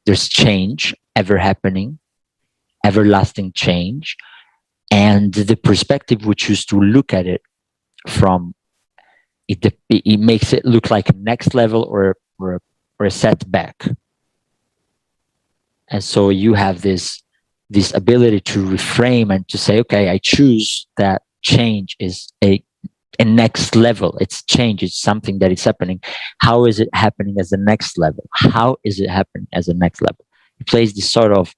there's change ever happening, everlasting change, and the perspective we choose to look at it from, it makes it look like a next level or a setback. And so you have this ability to reframe and to say, okay, I choose that change is a next level. It's change. It's something that is happening. How is it happening as the next level? How is it happening as the next level? It plays this sort of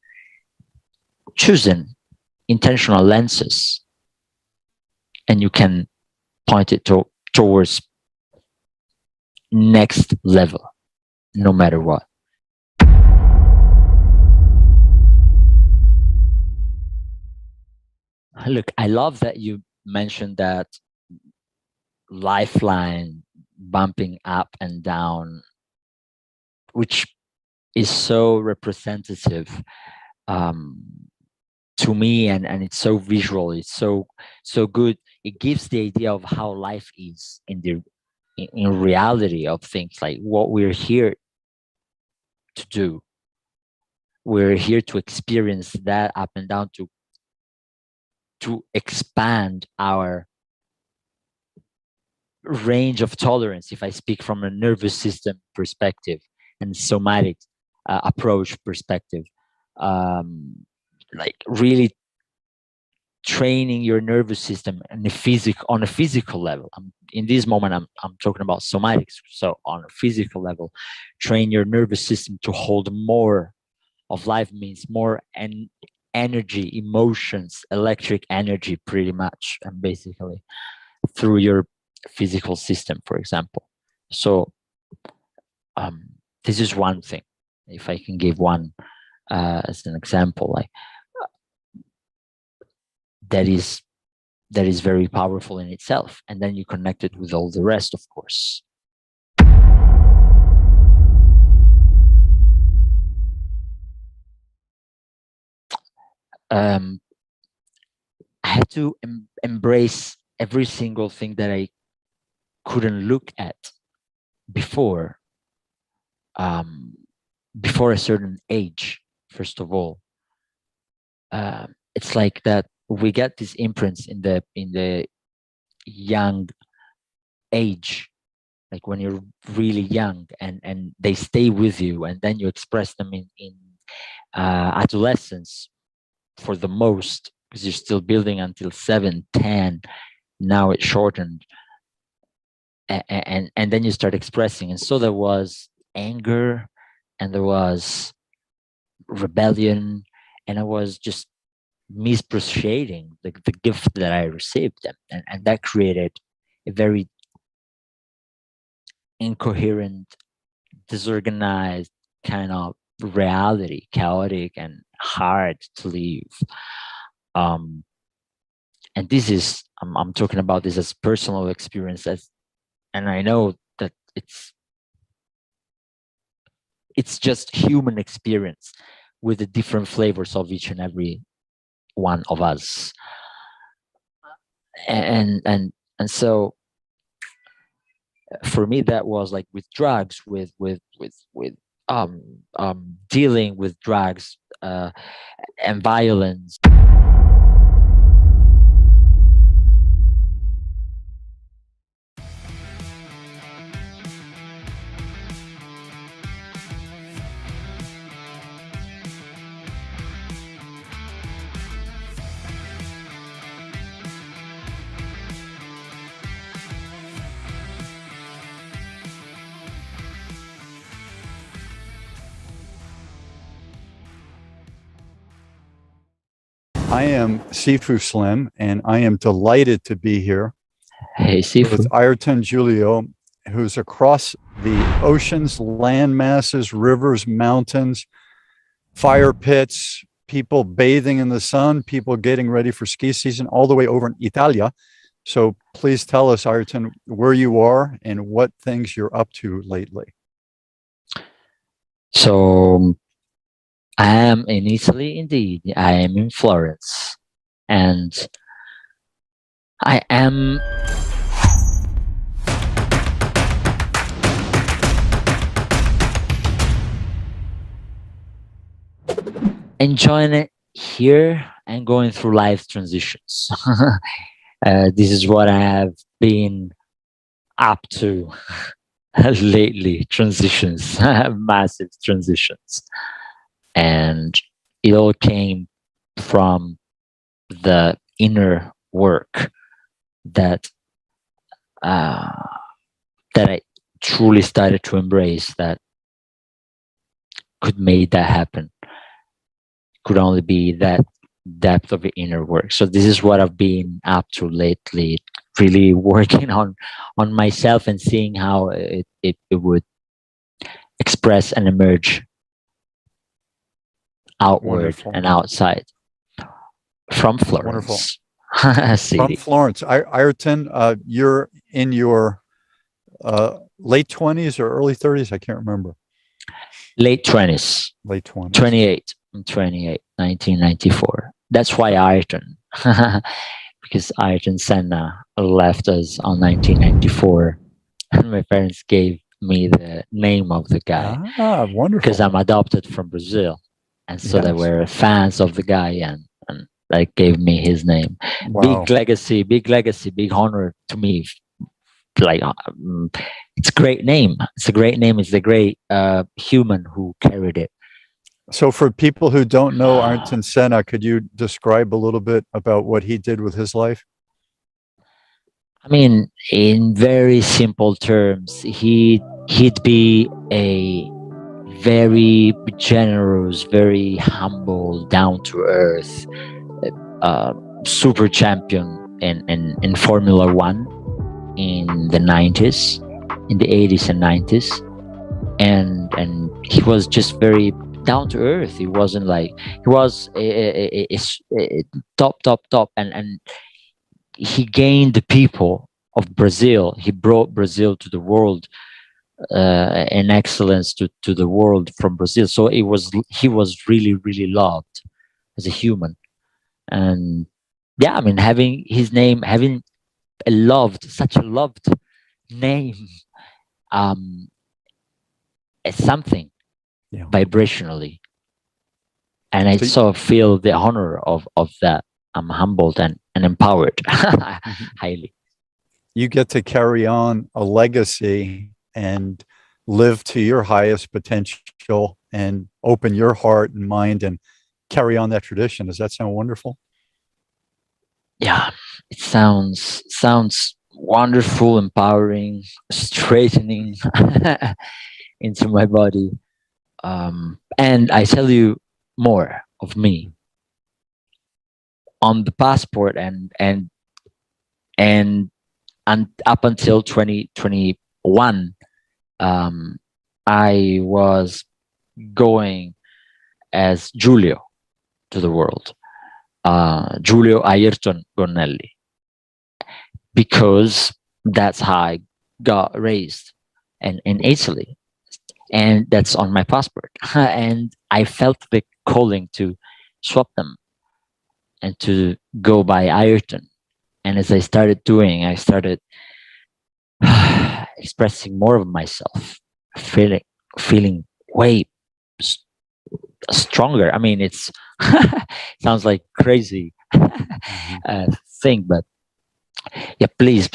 choosing intentional lenses, and you can point it towards next level, no matter what. Look, I love that you mentioned that lifeline bumping up and down, which is so representative to me, and it's so visual. It's so good. It gives the idea of how life is in reality of things, like what we're here to do. We're here to experience that up and down, to expand our range of tolerance, if I speak from a nervous system perspective and somatic approach perspective, like really training your nervous system on a physical level. In this moment, I'm talking about somatics. So on a physical level, train your nervous system to hold more of life, means more energy, emotions, electric energy, pretty much, and basically through your physical system, for example. So this is one thing. If I can give one as an example, like that is very powerful in itself, and then you connect it with all the rest, of course. I had to embrace every single thing that I couldn't look at before a certain age. First of all, it's like that we get these imprints in the young age, like when you're really young, and they stay with you, and then you express them in adolescence for the most, because you're still building until 7, 10. Now it's shortened, and then you start expressing. And so there was anger, and there was rebellion, and I was just misappreciating the gift that I received, and that created a very incoherent, disorganized kind of reality, chaotic and hard to live. And this is, I'm talking about this as personal experiences, and I know that it's just human experience with the different flavors of each and every one of us. And so for me, that was like with drugs, with dealing with drugs and violence. I am Sifu Slim, and I am delighted to be here with Ayrton Giulio, who's across the oceans, land masses, rivers, mountains, fire pits, people bathing in the sun, people getting ready for ski season, all the way over in Italia. So please tell us, Ayrton, where you are and what things you're up to lately. So I am in Italy, indeed. I am in Florence, and I am enjoying it here and going through life transitions. This is what I have been up to lately, transitions, massive transitions. And it all came from the inner work that that I truly started to embrace, that could make that happen. Could only be that depth of the inner work. So this is what I've been up to lately, really working on myself and seeing how it would express and emerge outward. Wonderful. And outside from Florence. From Florence. Ayrton, you're in your late 20s or early 30s? I can't remember. Late 20s. Late 20s. 28. I'm 28, 1994. That's why Ayrton, because Ayrton Senna left us on 1994, and my parents gave me the name of the guy. Ah, wonderful. Because I'm adopted from Brazil, and so they were fans of the guy, and like gave me his name. Wow. Big legacy, big honor to me. Like it's a great name. It's a great name. It's a great human who carried it. So for people who don't know Ayrton Senna, could you describe a little bit about what he did with his life? I mean, in very simple terms, he'd be a very generous, very humble, down to earth, super champion in Formula One in the 90s, in the 80s and 90s, and he was just very down to earth. He wasn't like, he was a top, and he gained the people of Brazil. He brought Brazil to the world, and excellence to the world from Brazil. So he was really, really loved as a human. And yeah, I mean, having his name, having such a loved name, it's something. Yeah. Vibrationally, and I so feel the honor of that. I'm humbled and empowered highly. You get to carry on a legacy and live to your highest potential and open your heart and mind and carry on that tradition. Does that sound wonderful? Yeah, it sounds wonderful, empowering, straightening into my body. And I tell you more of me on the passport and up until 2021, I was going as Giulio to the world, Giulio Ayrton Giulio, because that's how I got raised in Italy. And that's on my passport. And I felt the calling to swap them and to go by Ayrton. And as I started doing, I started expressing more of myself, feeling way stronger. I mean, it's sounds like crazy thing, but yeah, please,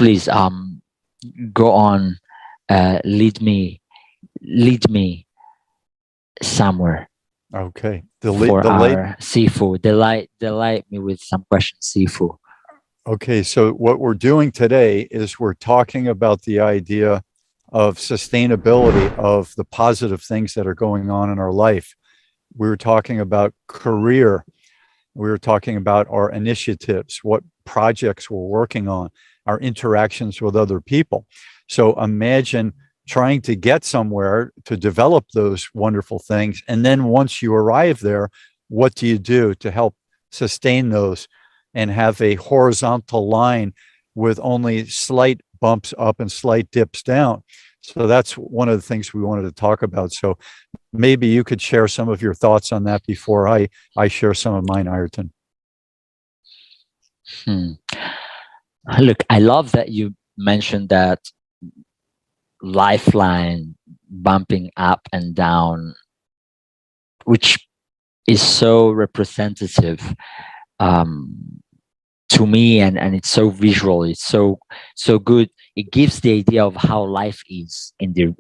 go on, lead me somewhere. Okay. Sifu, delight me with some questions, Sifu. Okay, so what we're doing today is we're talking about the idea of sustainability of the positive things that are going on in our life. We were talking about career. We were talking about our initiatives, what projects we're working on, our interactions with other people. So imagine trying to get somewhere to develop those wonderful things. And then once you arrive there, what do you do to help sustain those and have a horizontal line with only slight bumps up and slight dips down? So that's one of the things we wanted to talk about. So maybe you could share some of your thoughts on that before I share some of mine, Ayrton. Look, I love that you mentioned that lifeline bumping up and down, which is so representative to me, and it's so visual. It's so good. It gives the idea of how life is in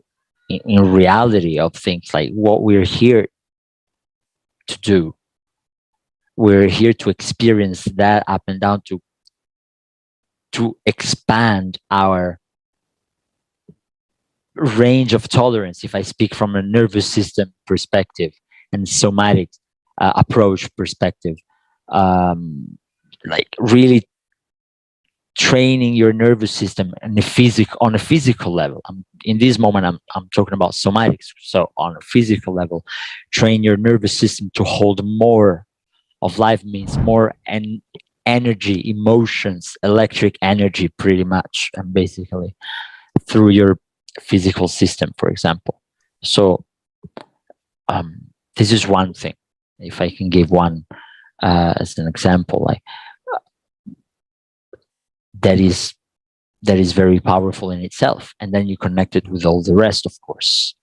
reality of things, like what we're here to do. We're here to experience that up and down, to expand our range of tolerance, if I speak from a nervous system perspective and somatic approach perspective. Like really training your nervous system on a physical level. In this moment, I'm talking about somatics. So on a physical level, train your nervous system to hold more of life, means more and energy, emotions, electric energy, pretty much, and basically through your physical system, for example. So this is one thing. If I can give one as an example, like that is very powerful in itself, and then you connect it with all the rest. Of course,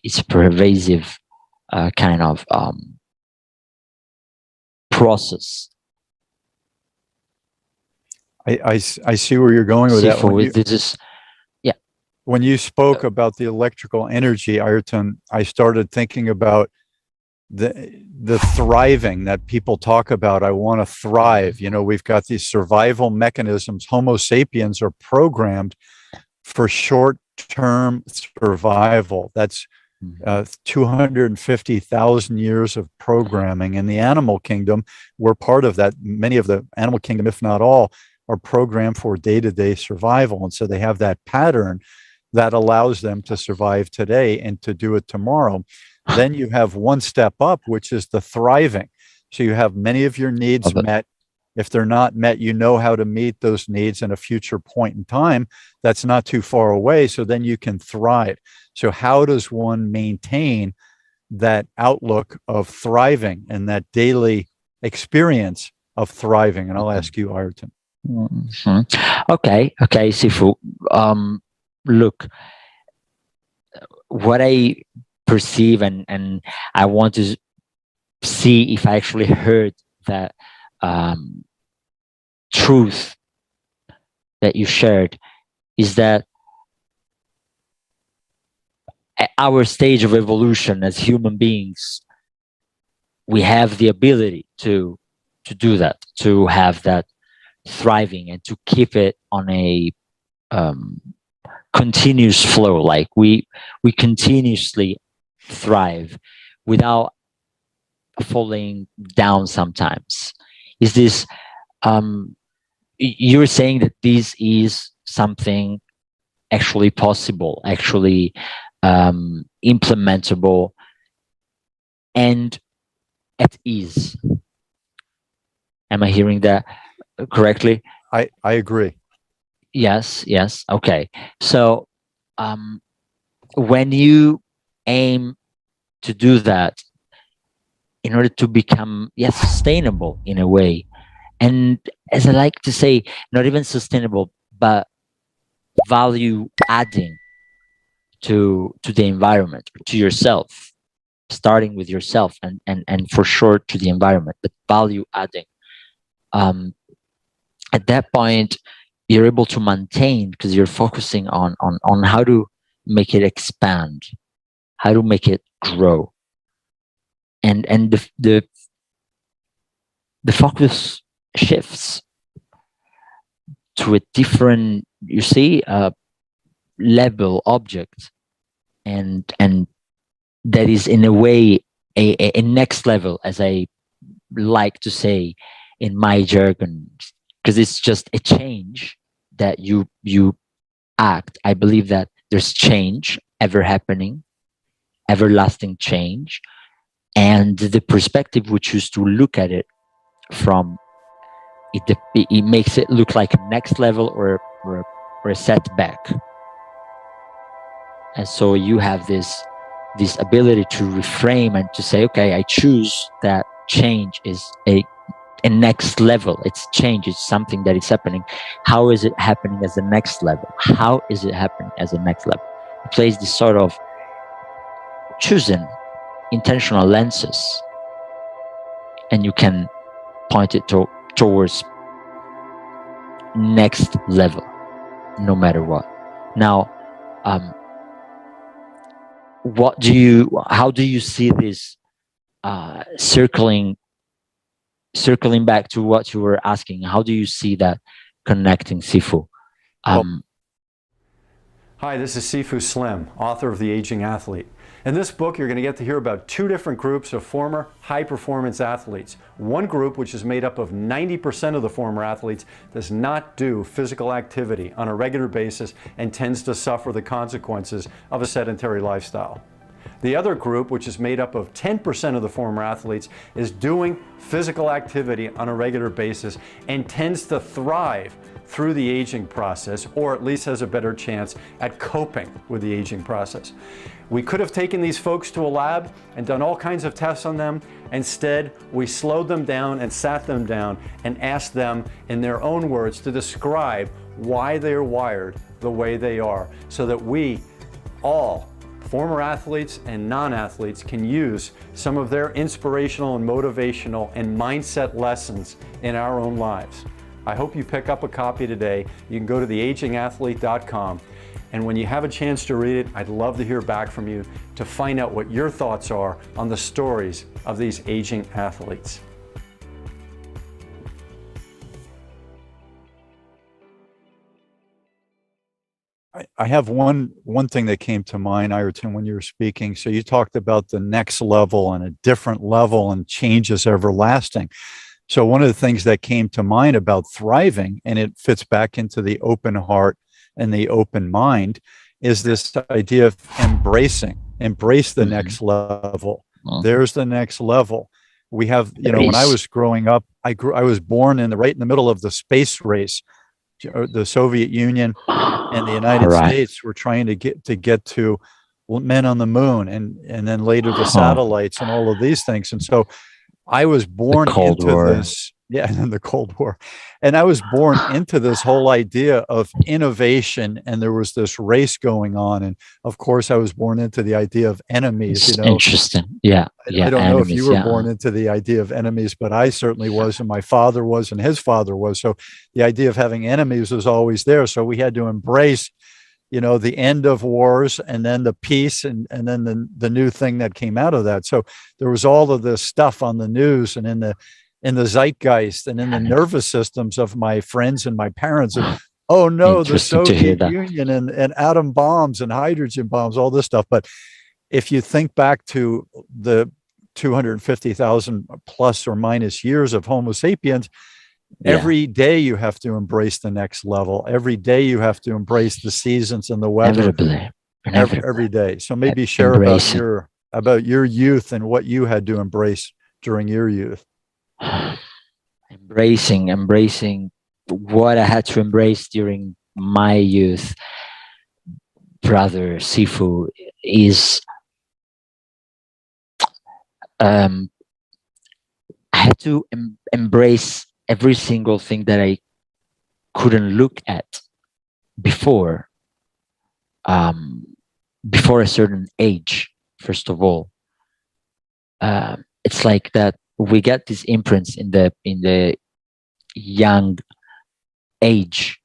it's a pervasive kind of process. I see where you're going with that. When you spoke about the electrical energy, Ayrton, I started thinking about the thriving that people talk about. I want to thrive. You know, we've got these survival mechanisms. Homo sapiens are programmed for short-term survival. That's 250,000 years of programming. In the animal kingdom, we're part of that. Many of the animal kingdom, if not all, are programmed for day-to-day survival. And so they have that pattern that allows them to survive today and to do it tomorrow. Then you have one step up, which is the thriving. So you have many of your needs met. If they're not met, you know how to meet those needs in a future point in time that's not too far away. So then you can thrive. So how does one maintain that outlook of thriving and that daily experience of thriving? And I'll ask you, Ayrton. Mm-hmm. Okay, Sifu. Look, what I perceive, and I want to see if I actually heard that truth that you shared, is that at our stage of evolution as human beings, we have the ability to do that, to have that thriving and to keep it on a continuous flow. Like we continuously thrive without falling down sometimes. Is this you're saying that this is something actually possible, actually implementable and at ease? Am I hearing that correctly? I agree. Yes. Okay. So when you aim to do that in order to become sustainable in a way, and as I like to say, not even sustainable, but value adding to the environment, to yourself, starting with yourself, and for sure to the environment, but value adding. At that point, you're able to maintain, because you're focusing on how to make it expand, how to make it grow, and the focus shifts to a different, you see, level object, and that is in a way a next level, as I like to say in my jargon, because it's just a change that you act. I believe that there's change ever happening, everlasting change, and the perspective we choose to look at it from, it makes it look like a next level or a setback. And so you have this ability to reframe and to say, okay, I choose that change is a next level. It's change. It's something that is happening. How is it happening as the next level? How is it happening as the next level? It plays this sort of choosing intentional lenses, and you can point it towards next level, no matter what. Now, how do you see this circling back to what you were asking? How do you see that connecting, Sifu? Hi, this is Sifu Slim, author of The Aging Athlete. In this book, you're going to get to hear about two different groups of former high-performance athletes. One group, which is made up of 90% of the former athletes, does not do physical activity on a regular basis and tends to suffer the consequences of a sedentary lifestyle. The other group, which is made up of 10% of the former athletes, is doing physical activity on a regular basis and tends to thrive through the aging process, or at least has a better chance at coping with the aging process. We could have taken these folks to a lab and done all kinds of tests on them. Instead, we slowed them down and sat them down and asked them, in their own words, to describe why they are wired the way they are, so that we all, former athletes and non-athletes, can use some of their inspirational and motivational and mindset lessons in our own lives. I hope you pick up a copy today. You can go to theagingathlete.com. And when you have a chance to read it, I'd love to hear back from you to find out what your thoughts are on the stories of these aging athletes. I have one thing that came to mind, Ayrton, when you were speaking. So you talked about the next level and a different level and change is everlasting. So one of the things that came to mind about thriving, and it fits back into the open heart and the open mind, is this idea of embrace the next level. There's the next level. We have, when I was growing up, I was born right in the middle of the space race. The Soviet Union and the United States were trying to get to men on the moon, and then later the satellites and all of these things. And so I was born into this, and the Cold War. And I was born into this whole idea of innovation, and there was this race going on. And of course, I was born into the idea of enemies. Interesting. Yeah. I don't know if you were born into the idea of enemies, but I certainly was, and my father was, and his father was. So the idea of having enemies was always there. So we had to embrace the end of wars, and then the peace, and then the new thing that came out of that. So there was all of this stuff on the news and in the zeitgeist and in the nervous systems of my friends and my parents. And, oh no, the Soviet Union and atom bombs and hydrogen bombs, all this stuff. But if you think back to the 250,000 plus or minus years of Homo sapiens, every day you have to embrace the next level. Every day you have to embrace the seasons and the weather. Every day. So maybe share about your youth and what you had to embrace during your youth. Embracing what I had to embrace during my youth, brother Sifu, is I had to embrace every single thing that I couldn't look at before a certain age. First of all, it's like that we get these imprints in the young age,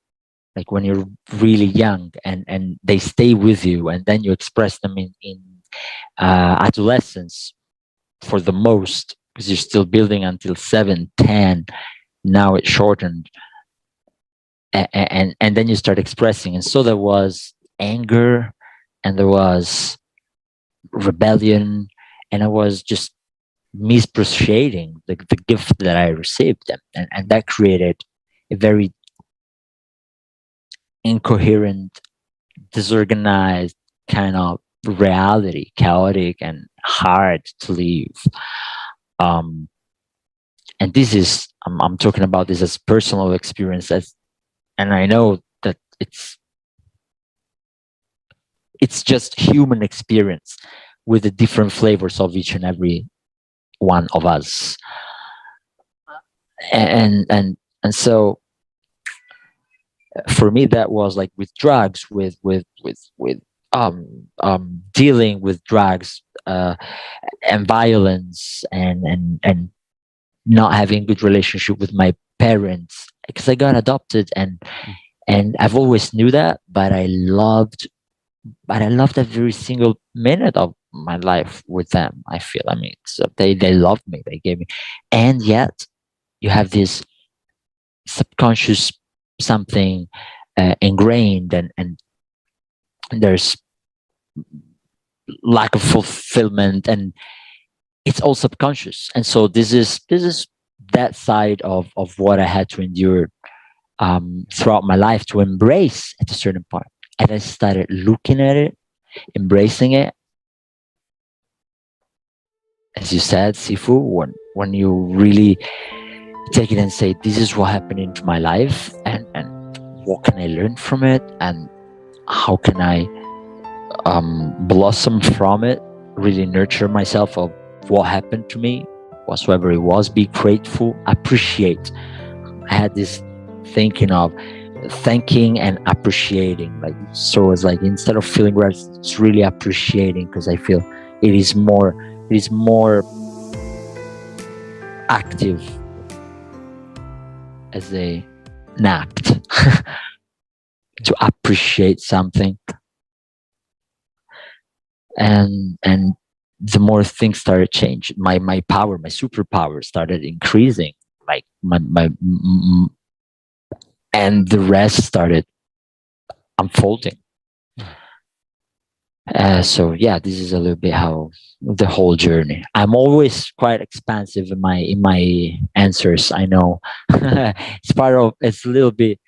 like when you're really young, and they stay with you, and then you express them in adolescence for the most, because you're still building until 7, 10. Now it's shortened, and then you start expressing. And so there was anger, and there was rebellion, and I was just misappreciating the gift that I received, and that created a very incoherent, disorganized kind of reality, chaotic and hard to live. And this is, I'm talking about this as personal experiences, and I know that it's just human experience with the different flavors of each and every one of us. And so for me, that was like with drugs, with dealing with drugs. and violence and not having good relationship with my parents, because I got adopted, and I've always knew that, but I loved every single minute of my life with them. I feel, I mean, so they loved me, they gave me, and yet you have this subconscious something ingrained, and there's lack of fulfillment, and it's all subconscious. And so this is that side of what I had to endure throughout my life, to embrace at a certain point. And I started looking at it, embracing it. As you said, Sifu, when you really take it and say, this is what happened into my life, and what can I learn from it, and how can I blossom from it, really nurture myself of what happened to me, whatsoever it was, be grateful, appreciate. I had this thinking of thanking and appreciating, like, so it's like, instead of feeling right, it's really appreciating, because I feel it is more active as a act to appreciate something. And the more things started changing, my power, my superpower started increasing, like my and the rest started unfolding. So yeah, this is a little bit how the whole journey. I'm always quite expansive in my answers. I know it's a little bit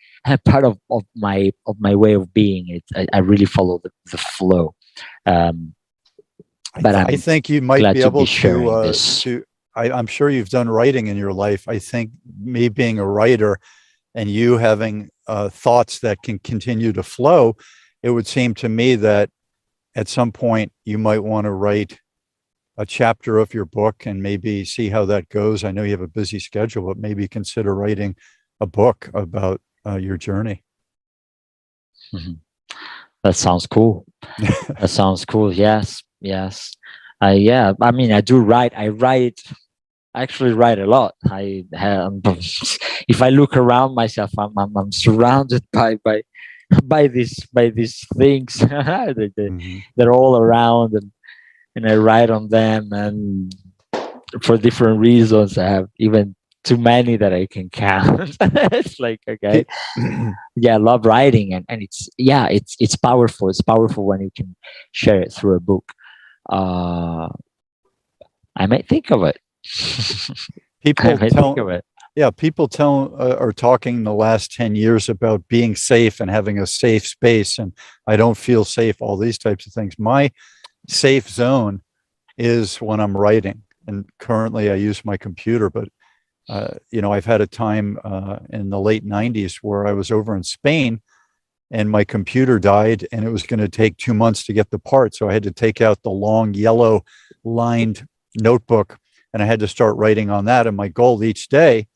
part of my way of being. I really follow the flow. But I think you might be able to I'm sure you've done writing in your life. I think me being a writer and you having thoughts that can continue to flow, it would seem to me that at some point you might want to write a chapter of your book and maybe see how that goes. I know you have a busy schedule, but maybe consider writing a book about your journey. Mm-hmm. That sounds cool. That sounds cool. Yes. Yeah. I mean, I do write. I actually write a lot. I have, if I look around myself, I'm surrounded by these things. They're all around, and I write on them, and for different reasons. I have even too many that I can count. It's like, okay, yeah, I love writing, and it's powerful. It's powerful when you can share it through a book. I might think of it. People are talking the last 10 years about being safe and having a safe space, and I don't feel safe, all these types of things. My safe zone is when I'm writing, and currently I use my computer, but I've had a time in the late 90s where I was over in Spain and my computer died, and it was going to take 2 months to get the part. So I had to take out the long yellow lined notebook, and I had to start writing on that. And my goal each day,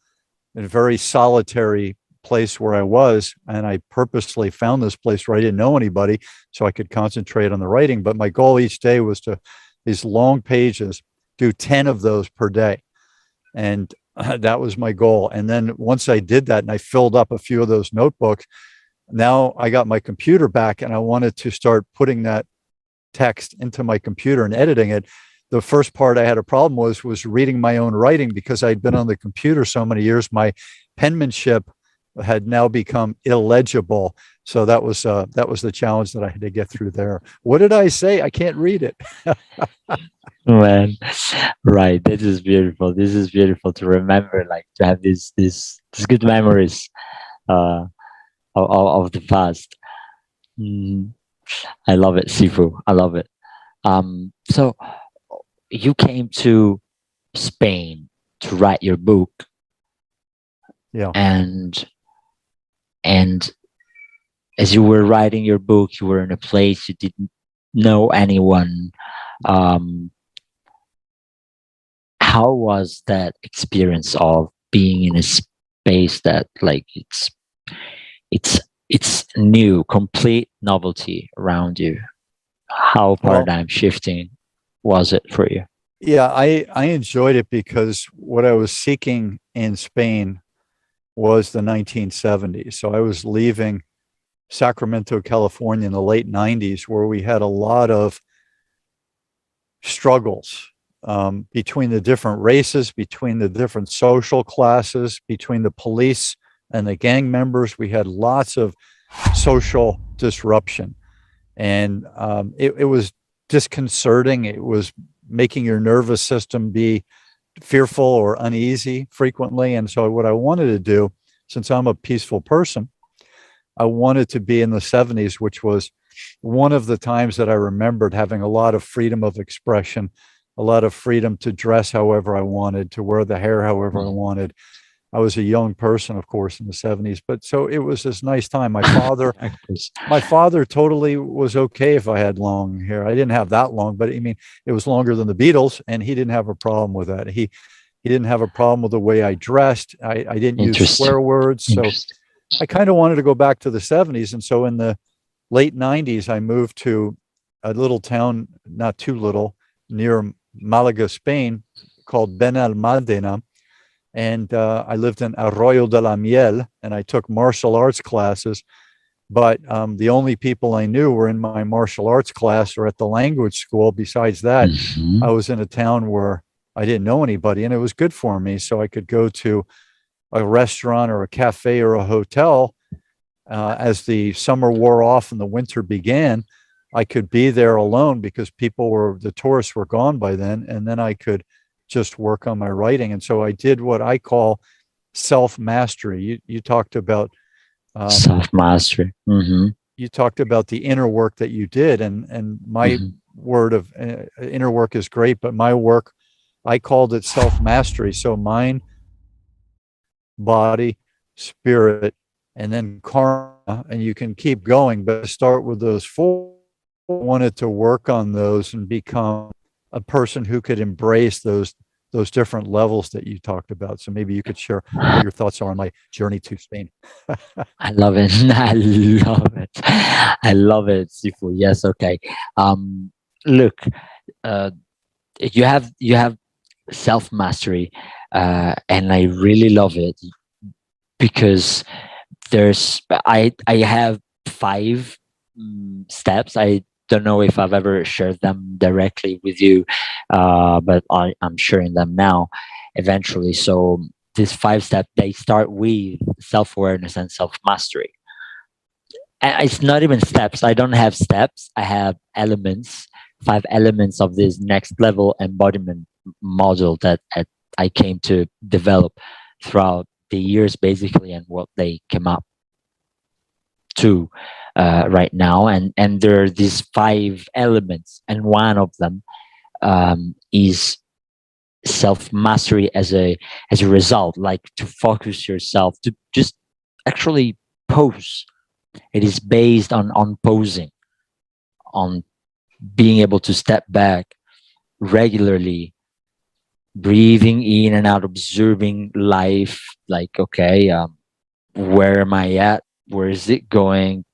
in a very solitary place where I was, and I purposely found this place where I didn't know anybody so I could concentrate on the writing. But my goal each day was to, these long pages, do 10 of those per day. And that was my goal. And then once I did that and I filled up a few of those notebooks, now I got my computer back and I wanted to start putting that text into my computer and editing it. The first part I had a problem was reading my own writing, because I'd been on the computer so many years. My penmanship had now become illegible. So that was the challenge that I had to get through there. What did I say? I can't read it. Man, right. This is beautiful. This is beautiful to remember, like, to have these good memories of the past. I love it, Sifu. I love it. So you came to Spain to write your book. Yeah. And as you were writing your book, you were in a place you didn't know anyone. How was that experience of being in a space that, like, it's new, complete novelty around you? How paradigm shifting was it for you? Yeah, I enjoyed it because what I was seeking in Spain was the 1970s. So I was leaving Sacramento, California in the late 90s, where we had a lot of struggles between the different races, between the different social classes, between the police and the gang members. We had lots of social disruption. And it was disconcerting. It was making your nervous system be fearful or uneasy frequently. And so what I wanted to do, since I'm a peaceful person, I wanted to be in the 70s, which was one of the times that I remembered having a lot of freedom of expression, a lot of freedom to dress however I wanted, to wear the hair however I wanted. I was a young person, of course, in the 70s, but so it was this nice time. My father totally was okay if I had long hair. I didn't have that long, but I mean, it was longer than the Beatles, and he didn't have a problem with that. He didn't have a problem with the way I dressed. I didn't use swear words. So I kind of wanted to go back to the 70s. And so in the late 90s, I moved to a little town, not too little, near Malaga, Spain, called Benalmádena. And I lived in Arroyo de la Miel, and I took martial arts classes. But the only people I knew were in my martial arts class or at the language school. Besides that, I was in a town where I didn't know anybody, and it was good for me. So I could go to a restaurant or a cafe or a hotel as the summer wore off and the winter began. I could be there alone because the tourists were gone by then, and then I could just work on my writing. And so I did what I call self-mastery. You talked about self-mastery. You talked about the inner work that you did, and my word of inner work is great, but my work, I called it self-mastery. So mind, body, spirit, and then karma, and you can keep going, but start with those four. I wanted to work on those and become a person who could embrace those different levels that you talked about. So maybe you could share what your thoughts are on my journey to Spain. I love it. I love it. I love it, Sifu. Yes. Okay. Look, you have self-mastery, and I really love it because I have 5 steps. I don't know if I've ever shared them directly with you, but I'm sharing them now eventually. So these 5 steps, they start with self-awareness and self-mastery. And it's not even steps. I don't have steps. I have elements, 5 elements of this next level embodiment model that I came to develop throughout the years, basically, and what they came up to right now. And there are these 5 elements, and one of them is self-mastery as a result, like to focus yourself, to just actually pose. It is based on posing, on being able to step back regularly, breathing in and out, observing life, like, okay, where am I at? Where is it going?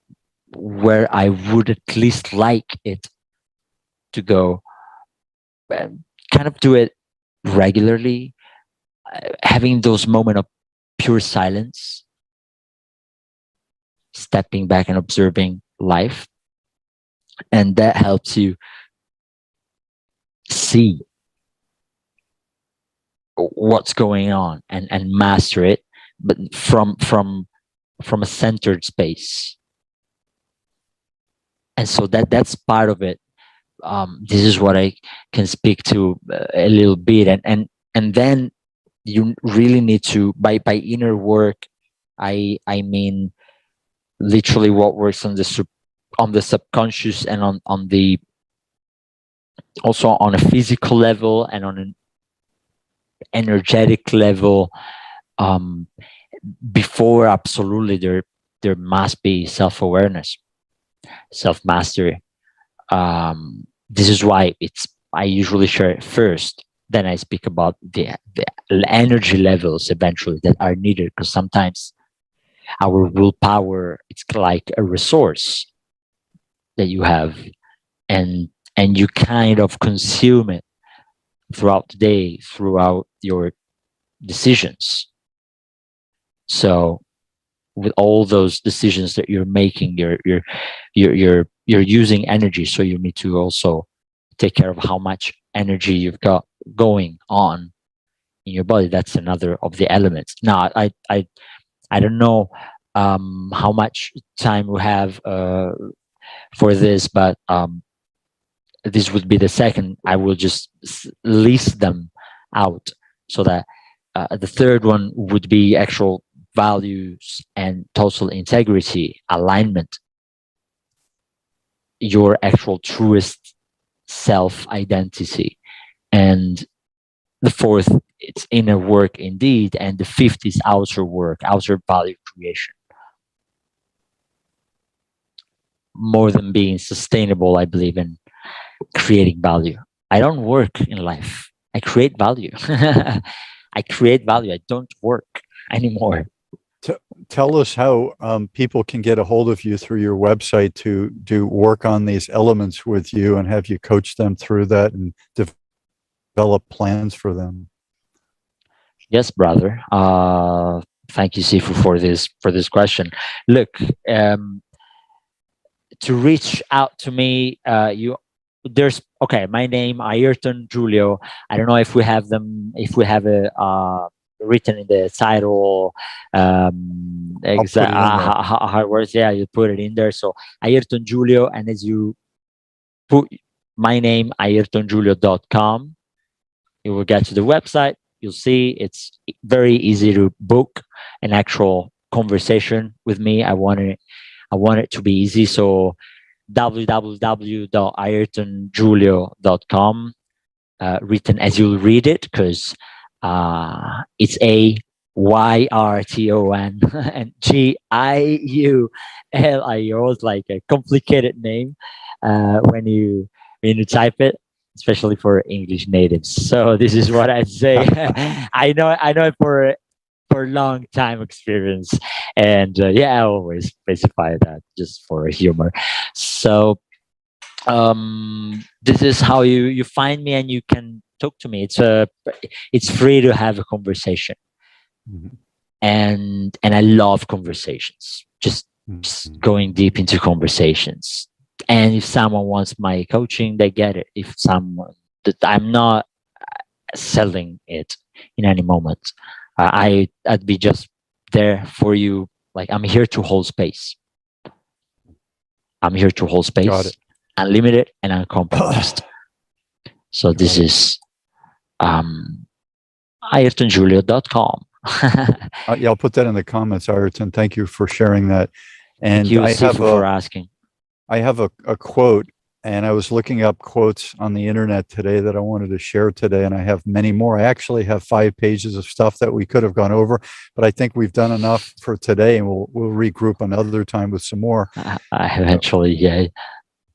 Where I would at least like it to go. Kind of do it regularly, having those moments of pure silence, stepping back and observing life. And that helps you see what's going on and master it, but from a centered space. And so that's part of it. This is what I can speak to a little bit, and then you really need to, by inner work, I mean literally what works on the subconscious and on the also on a physical level and on an energetic level. Before, absolutely, there must be self-awareness, self-mastery. This is why I usually share it first, then I speak about the energy levels eventually that are needed, because sometimes our willpower, it's like a resource that you have, and and you kind of consume it throughout the day, throughout your decisions. So with all those decisions that you're making, you're using energy. So you need to also take care of how much energy you've got going on in your body. That's another of the elements. Now, I don't know how much time we have for this, but this would be the second. I will just list them out so that the third one would be actual values and total integrity, alignment, your actual truest self identity. And the fourth, it's inner work indeed. And the fifth is outer work, outer value creation. More than being sustainable, I believe in creating value. I don't work in life. I create value. I create value. I don't work anymore. Tell us how people can get a hold of you through your website to do work on these elements with you and have you coach them through that and develop plans for them. Yes, brother. Thank you, Sifu, for this question. Look, to reach out to me, my name Ayrton Giulio. I don't know if we have it written in the title. How it works. Yeah, you put it in there. So Ayrton Giulio, and as you put my name, ayrtongiulio.com, you will get to the website. You'll see it's very easy to book an actual conversation with me. I want it to be easy. So www.ayrtongiulio.com, written as you'll read it, because it's AYRTON and GIULIO. It's like a complicated name when you type it, especially for English natives. So this is what I'd say. I know it for long time experience, and I always specify that just for humor. So this is how you find me, and you can talk to me. It's free to have a conversation. Mm-hmm. And I love conversations, just going deep into conversations. And if someone wants my coaching, they get it. If someone that I'm not selling it in any moment, I'd be just there for you. Like, I'm here to hold space. I'm here to hold space, unlimited and uncompromised. So this is ayrtongiulio.com. I'll put that in the comments, Ayrton. Thank you for sharing that. And thank you, Sifu, for asking. I have a quote, and I was looking up quotes on the internet today that I wanted to share today, and I have many more. I actually have 5 pages of stuff that we could have gone over, but I think we've done enough for today, and we'll regroup another time with some more. Eventually, yeah.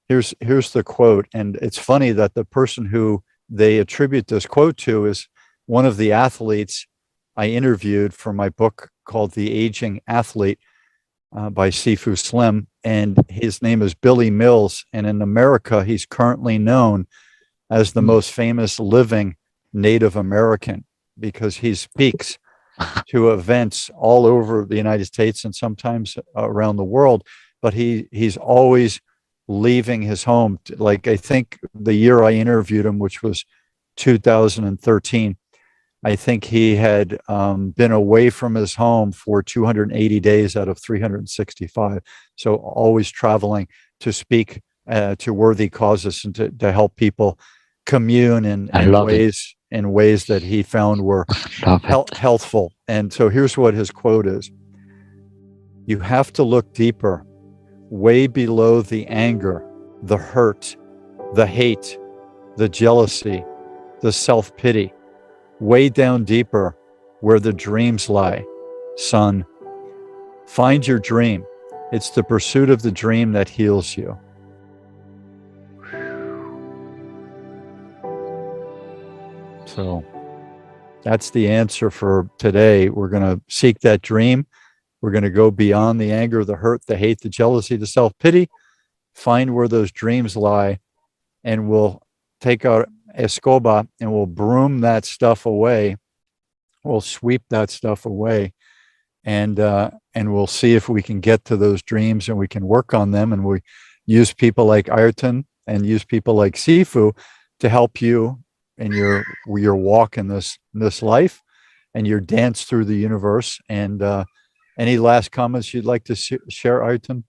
Here's the quote, and it's funny that the person who they attribute this quote to is one of the athletes I interviewed for my book called The Aging Athlete by Sifu Slim, and his name is Billy Mills, and in America he's currently known as the most famous living Native American because he speaks to events all over the United States and sometimes around the world, but he's always leaving his home. Like, I think the year I interviewed him, which was 2013, I think he had been away from his home for 280 days out of 365. So always traveling to speak to worthy causes and to help people commune in ways that he found were healthful. And so here's what his quote is: "You have to look deeper, way below the anger, the hurt, the hate, the jealousy, the self-pity. Way down deeper where the dreams lie. Son, find your dream. It's the pursuit of the dream that heals you." So that's the answer for today. We're going to seek that dream. We're going to go beyond the anger, the hurt, the hate, the jealousy, the self-pity. Find where those dreams lie and we'll take our escoba and we'll broom that stuff away. We'll sweep that stuff away, and we'll see if we can get to those dreams and we can work on them. And we use people like Ayrton and use people like Sifu to help you in your walk in this life and your dance through the universe. And any last comments you'd like to share, Ayrton?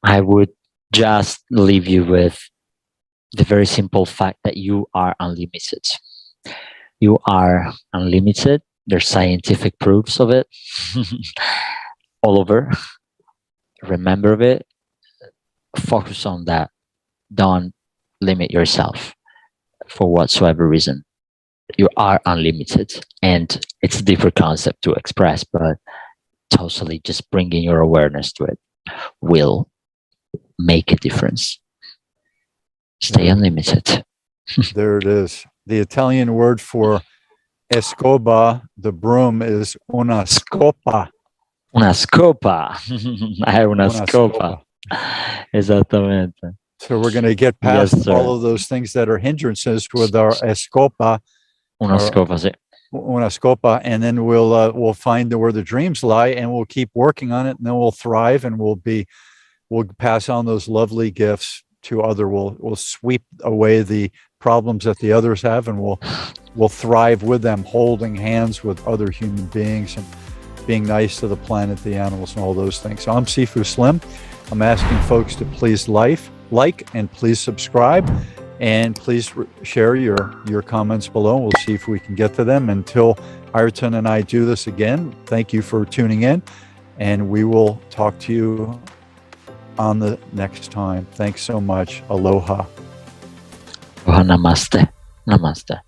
I would just leave you with the very simple fact that you are unlimited. You are unlimited. There's scientific proofs of it all over. Remember it. Focus on that. Don't limit yourself for whatsoever reason. You are unlimited, and it's a deeper concept to express, but totally just bringing your awareness to it will make a difference. Stay unlimited. There it is. The Italian word for escoba, the broom, is una scopa. Una scopa. È una scopa. Esattamente. So we're going to get past all of those things that are hindrances with our escopa. Una scopa, sì. Una scopa, and then we'll find where the dreams lie, and we'll keep working on it, and then we'll thrive, and we'll pass on those lovely gifts to other. We'll sweep away the problems that the others have, and we'll thrive with them, holding hands with other human beings and being nice to the planet, the animals, and all those things. So I'm Sifu Slim. I'm asking folks to please like and please subscribe, and please share your comments below. We'll see if we can get to them. Until Ayrton and I do this again, thank you for tuning in, and we will talk to you on the next time. Thanks so much. Aloha. Namaste. Namaste.